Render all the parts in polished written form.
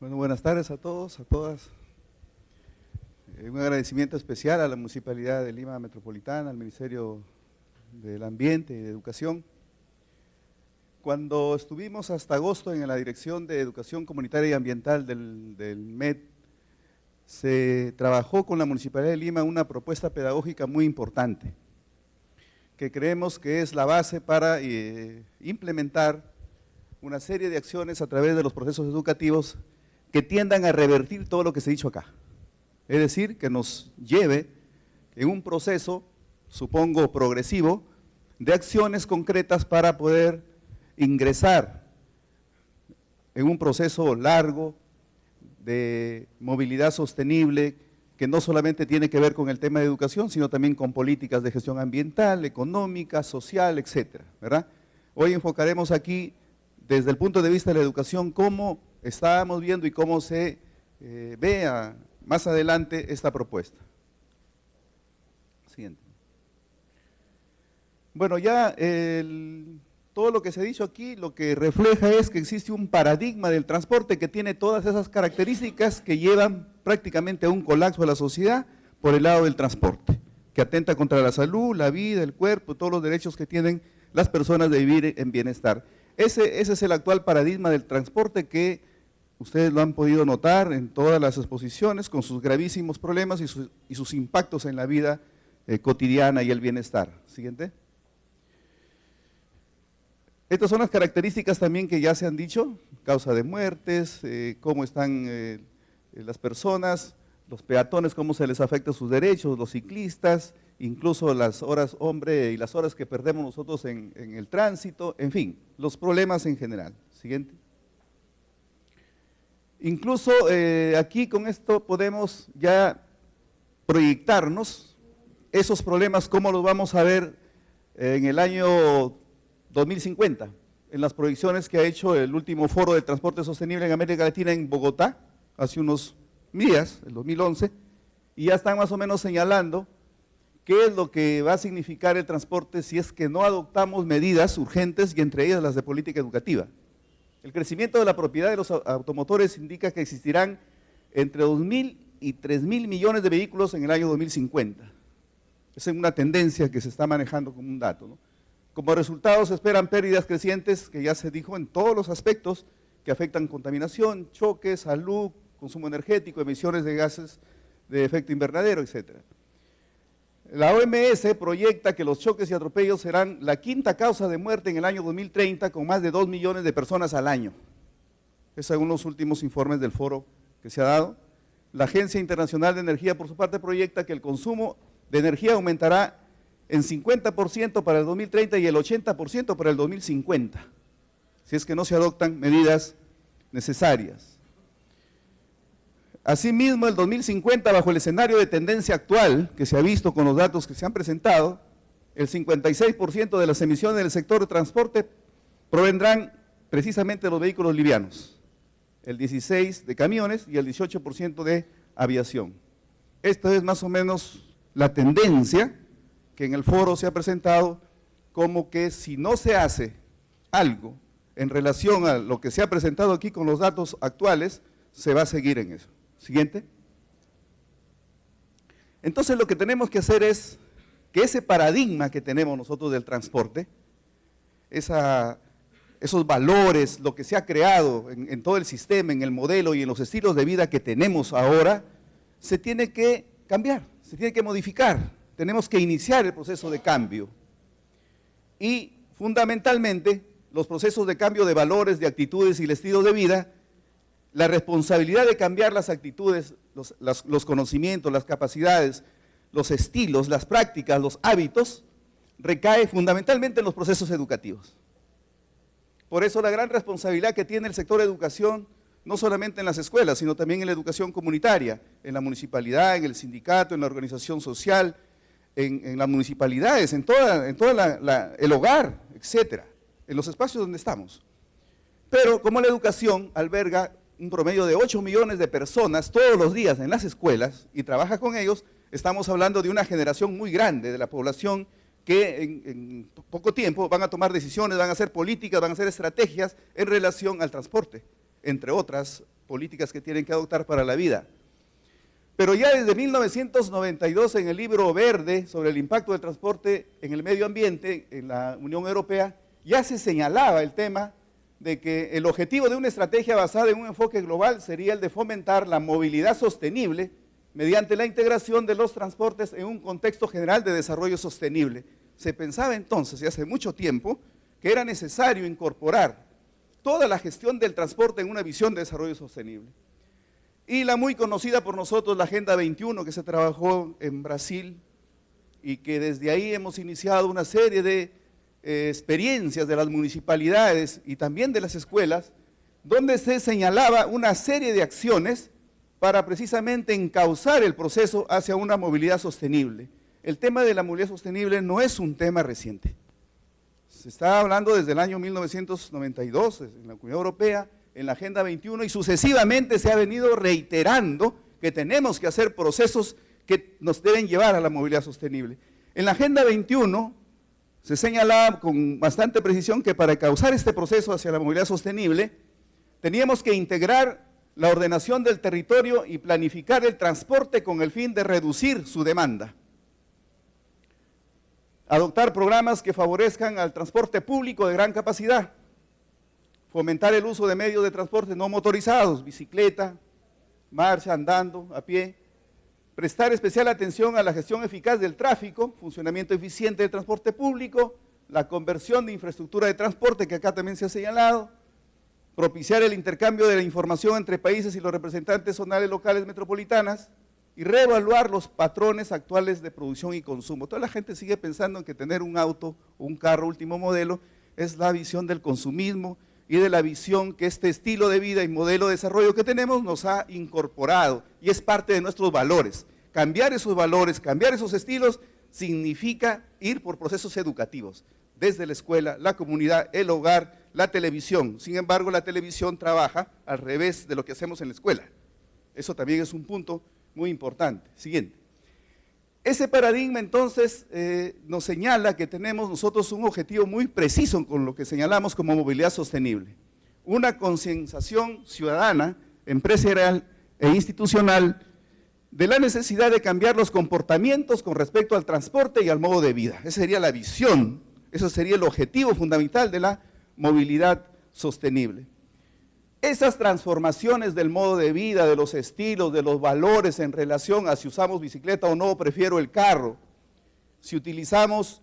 Bueno, buenas tardes a todos, a todas. Un agradecimiento especial a la Municipalidad de Lima Metropolitana, al Ministerio del Ambiente y de Educación. Cuando estuvimos hasta agosto en la Dirección de Educación Comunitaria y Ambiental del MED, se trabajó con la Municipalidad de Lima una propuesta pedagógica muy importante, que creemos que es la base para implementar una serie de acciones a través de los procesos educativos que tiendan a revertir todo lo que se ha dicho acá. Es decir, que nos lleve en un proceso, supongo progresivo, de acciones concretas para poder ingresar en un proceso largo de movilidad sostenible, que no solamente tiene que ver con el tema de educación, sino también con políticas de gestión ambiental, económica, social, etcétera, ¿verdad? Hoy enfocaremos aquí, desde el punto de vista de la educación, cómo estábamos viendo y cómo se vea más adelante esta propuesta. Siguiente. Bueno, ya todo lo que se ha dicho aquí, lo que refleja es que existe un paradigma del transporte que tiene todas esas características que llevan prácticamente a un colapso de la sociedad por el lado del transporte, que atenta contra la salud, la vida, el cuerpo, todos los derechos que tienen las personas de vivir en bienestar. Ese es el actual paradigma del transporte que ustedes lo han podido notar en todas las exposiciones con sus gravísimos problemas y sus impactos en la vida cotidiana y el bienestar. Siguiente. Estas son las características también que ya se han dicho, causa de muertes, cómo están las personas, los peatones, cómo se les afecta sus derechos, los ciclistas, incluso las horas hombre y las horas que perdemos nosotros en el tránsito, en fin, los problemas en general. Siguiente. Incluso aquí con esto podemos ya proyectarnos esos problemas, cómo los vamos a ver en el año 2050, en las proyecciones que ha hecho el último foro de transporte sostenible en América Latina en Bogotá, hace unos días, el 2011, y ya están más o menos señalando qué es lo que va a significar el transporte si es que no adoptamos medidas urgentes y entre ellas las de política educativa. El crecimiento de la propiedad de los automotores indica que existirán entre 2.000 y 3.000 millones de vehículos en el año 2050. Esa es una tendencia que se está manejando como un dato, ¿no? Como resultado se esperan pérdidas crecientes, que ya se dijo, en todos los aspectos que afectan contaminación, choques, salud, consumo energético, emisiones de gases de efecto invernadero, etcétera. La OMS proyecta que los choques y atropellos serán la quinta causa de muerte en el año 2030 con más de 2 millones de personas al año. Es según los últimos informes del foro que se ha dado. La Agencia Internacional de Energía, por su parte, proyecta que el consumo de energía aumentará en 50% para el 2030 y el 80% para el 2050, si es que no se adoptan medidas necesarias. Asimismo, el 2050, bajo el escenario de tendencia actual, que se ha visto con los datos que se han presentado, el 56% de las emisiones del sector de transporte provendrán precisamente de los vehículos livianos, el 16% de camiones y el 18% de aviación. Esta es más o menos la tendencia que en el foro se ha presentado, como que si no se hace algo en relación a lo que se ha presentado aquí con los datos actuales, se va a seguir en eso. Siguiente. Entonces lo que tenemos que hacer es que ese paradigma que tenemos nosotros del transporte, esos valores, lo que se ha creado en todo el sistema, en el modelo y en los estilos de vida que tenemos ahora, se tiene que cambiar, se tiene que modificar, tenemos que iniciar el proceso de cambio. Y fundamentalmente los procesos de cambio de valores, de actitudes y el estilo de vida, la responsabilidad de cambiar las actitudes, los conocimientos, las capacidades, los estilos, las prácticas, los hábitos, recae fundamentalmente en los procesos educativos. Por eso la gran responsabilidad que tiene el sector de educación, no solamente en las escuelas, sino también en la educación comunitaria, en la municipalidad, en el sindicato, en la organización social, en las municipalidades, en todo el hogar, etcétera, en los espacios donde estamos. Pero como la educación alberga un promedio de 8 millones de personas todos los días en las escuelas y trabaja con ellos, estamos hablando de una generación muy grande de la población que en poco tiempo van a tomar decisiones, van a hacer políticas, van a hacer estrategias en relación al transporte, entre otras políticas que tienen que adoptar para la vida. Pero ya desde 1992, en el libro verde sobre el impacto del transporte en el medio ambiente en la Unión Europea, ya se señalaba el tema de que el objetivo de una estrategia basada en un enfoque global sería el de fomentar la movilidad sostenible mediante la integración de los transportes en un contexto general de desarrollo sostenible. Se pensaba entonces, y hace mucho tiempo, que era necesario incorporar toda la gestión del transporte en una visión de desarrollo sostenible. Y la muy conocida por nosotros, la Agenda 21, que se trabajó en Brasil y que desde ahí hemos iniciado una serie de experiencias de las municipalidades y también de las escuelas, donde se señalaba una serie de acciones para precisamente encauzar el proceso hacia una movilidad sostenible. El tema de la movilidad sostenible no es un tema reciente. Se está hablando desde el año 1992 en la Unión Europea, en la Agenda 21, y sucesivamente se ha venido reiterando que tenemos que hacer procesos que nos deben llevar a la movilidad sostenible. En la Agenda 21 se señalaba con bastante precisión que para causar este proceso hacia la movilidad sostenible, teníamos que integrar la ordenación del territorio y planificar el transporte con el fin de reducir su demanda. Adoptar programas que favorezcan al transporte público de gran capacidad. Fomentar el uso de medios de transporte no motorizados, bicicleta, marcha, andando, a pie. Prestar especial atención a la gestión eficaz del tráfico, funcionamiento eficiente del transporte público, la conversión de infraestructura de transporte, que acá también se ha señalado, propiciar el intercambio de la información entre países y los representantes zonales, locales, metropolitanas, y reevaluar los patrones actuales de producción y consumo. Toda la gente sigue pensando en que tener un auto o un carro último modelo es la visión del consumismo y de la visión que este estilo de vida y modelo de desarrollo que tenemos nos ha incorporado y es parte de nuestros valores. Cambiar esos valores, cambiar esos estilos, significa ir por procesos educativos, desde la escuela, la comunidad, el hogar, la televisión. Sin embargo, la televisión trabaja al revés de lo que hacemos en la escuela. Eso también es un punto muy importante. Siguiente. Ese paradigma entonces nos señala que tenemos nosotros un objetivo muy preciso con lo que señalamos como movilidad sostenible. Una concientización ciudadana, empresarial e institucional de la necesidad de cambiar los comportamientos con respecto al transporte y al modo de vida. Esa sería la visión, eso sería el objetivo fundamental de la movilidad sostenible. Esas transformaciones del modo de vida, de los estilos, de los valores en relación a si usamos bicicleta o no, prefiero el carro, si utilizamos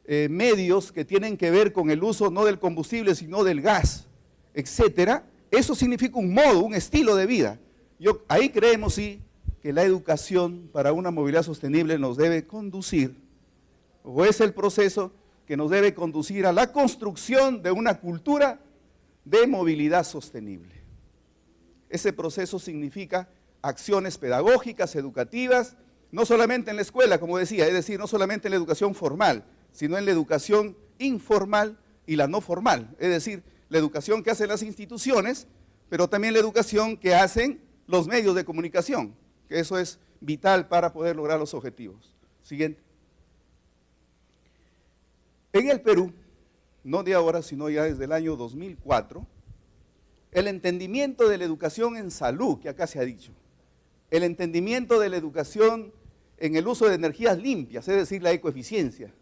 medios que tienen que ver con el uso no del combustible sino del gas, etcétera, eso significa un modo, un estilo de vida. Ahí creemos sí que la educación para una movilidad sostenible nos debe conducir, o es el proceso que nos debe conducir a la construcción de una cultura de movilidad sostenible. Ese proceso significa acciones pedagógicas, educativas, no solamente en la escuela, como decía, es decir, no solamente en la educación formal, sino en la educación informal y la no formal, es decir, la educación que hacen las instituciones, pero también la educación que hacen los medios de comunicación, que eso es vital para poder lograr los objetivos. Siguiente. En el Perú, no de ahora, sino ya desde el año 2004, el entendimiento de la educación en salud, que acá se ha dicho, el entendimiento de la educación en el uso de energías limpias, es decir, la ecoeficiencia,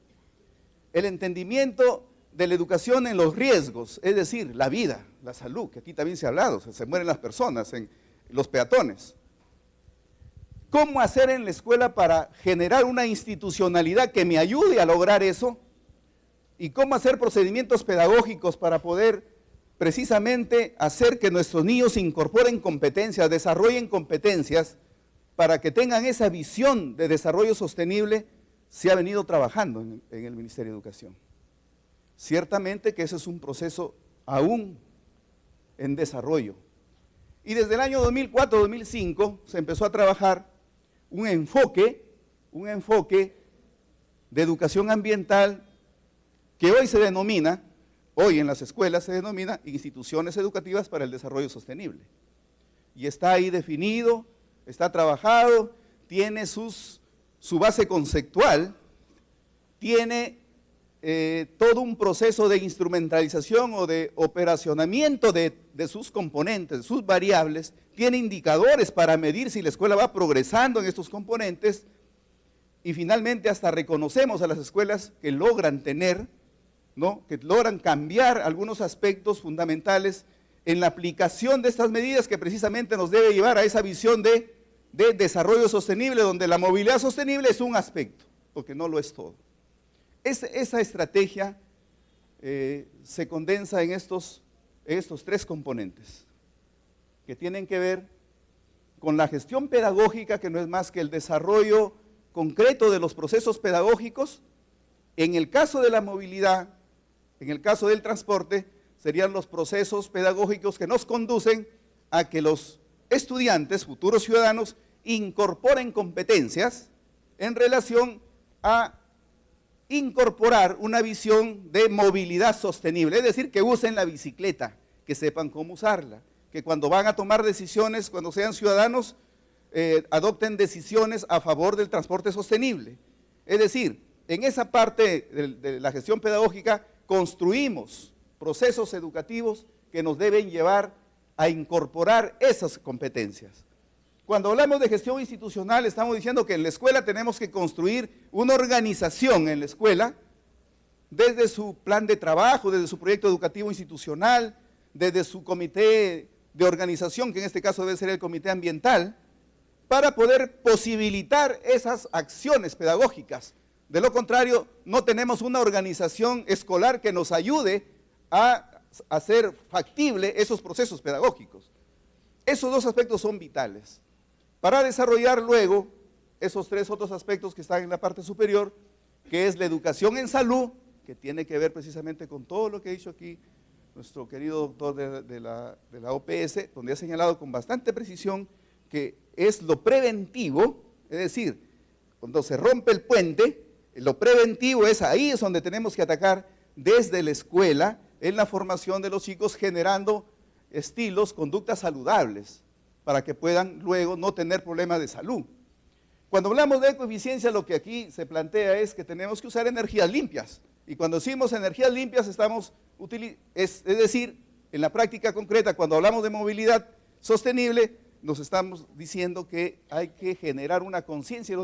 el entendimiento de la educación en los riesgos, es decir, la vida, la salud, que aquí también se ha hablado, se mueren las personas, los peatones. ¿Cómo hacer en la escuela para generar una institucionalidad que me ayude a lograr eso? Y cómo hacer procedimientos pedagógicos para poder precisamente hacer que nuestros niños incorporen competencias, desarrollen competencias, para que tengan esa visión de desarrollo sostenible, se ha venido trabajando en el Ministerio de Educación. Ciertamente que ese es un proceso aún en desarrollo. Y desde el año 2004-2005 se empezó a trabajar un enfoque de educación ambiental que hoy se denomina, hoy en las escuelas se denomina instituciones educativas para el desarrollo sostenible. Y está ahí definido, está trabajado, tiene su base conceptual, tiene todo un proceso de instrumentalización o de operacionamiento de sus componentes, de sus variables, tiene indicadores para medir si la escuela va progresando en estos componentes, y finalmente hasta reconocemos a las escuelas que logran tener, ¿no?, que logran cambiar algunos aspectos fundamentales en la aplicación de estas medidas que precisamente nos debe llevar a esa visión de desarrollo sostenible, donde la movilidad sostenible es un aspecto, porque no lo es todo. Esa estrategia se condensa en estos tres componentes que tienen que ver con la gestión pedagógica, que no es más que el desarrollo concreto de los procesos pedagógicos. En el caso de la movilidad, en el caso del transporte, serían los procesos pedagógicos que nos conducen a que los estudiantes, futuros ciudadanos, incorporen competencias en relación a incorporar una visión de movilidad sostenible, es decir, que usen la bicicleta, que sepan cómo usarla, que cuando van a tomar decisiones, cuando sean ciudadanos, adopten decisiones a favor del transporte sostenible. Es decir, en esa parte de la gestión pedagógica construimos procesos educativos que nos deben llevar a incorporar esas competencias. Cuando hablamos de gestión institucional, estamos diciendo que en la escuela tenemos que construir una organización en la escuela, desde su plan de trabajo, desde su proyecto educativo institucional, desde su comité de organización, que en este caso debe ser el comité ambiental, para poder posibilitar esas acciones pedagógicas. De lo contrario, no tenemos una organización escolar que nos ayude a hacer factible esos procesos pedagógicos. Esos dos aspectos son vitales para desarrollar luego esos tres otros aspectos que están en la parte superior, que es la educación en salud, que tiene que ver precisamente con todo lo que ha dicho aquí nuestro querido doctor de la OPS, donde ha señalado con bastante precisión que es lo preventivo, es decir, cuando se rompe el puente, lo preventivo ahí es donde tenemos que atacar desde la escuela, en la formación de los chicos, generando estilos, conductas saludables, para que puedan luego no tener problemas de salud. Cuando hablamos de ecoeficiencia, lo que aquí se plantea es que tenemos que usar energías limpias, y cuando decimos energías limpias es decir, en la práctica concreta, cuando hablamos de movilidad sostenible, nos estamos diciendo que hay que generar una conciencia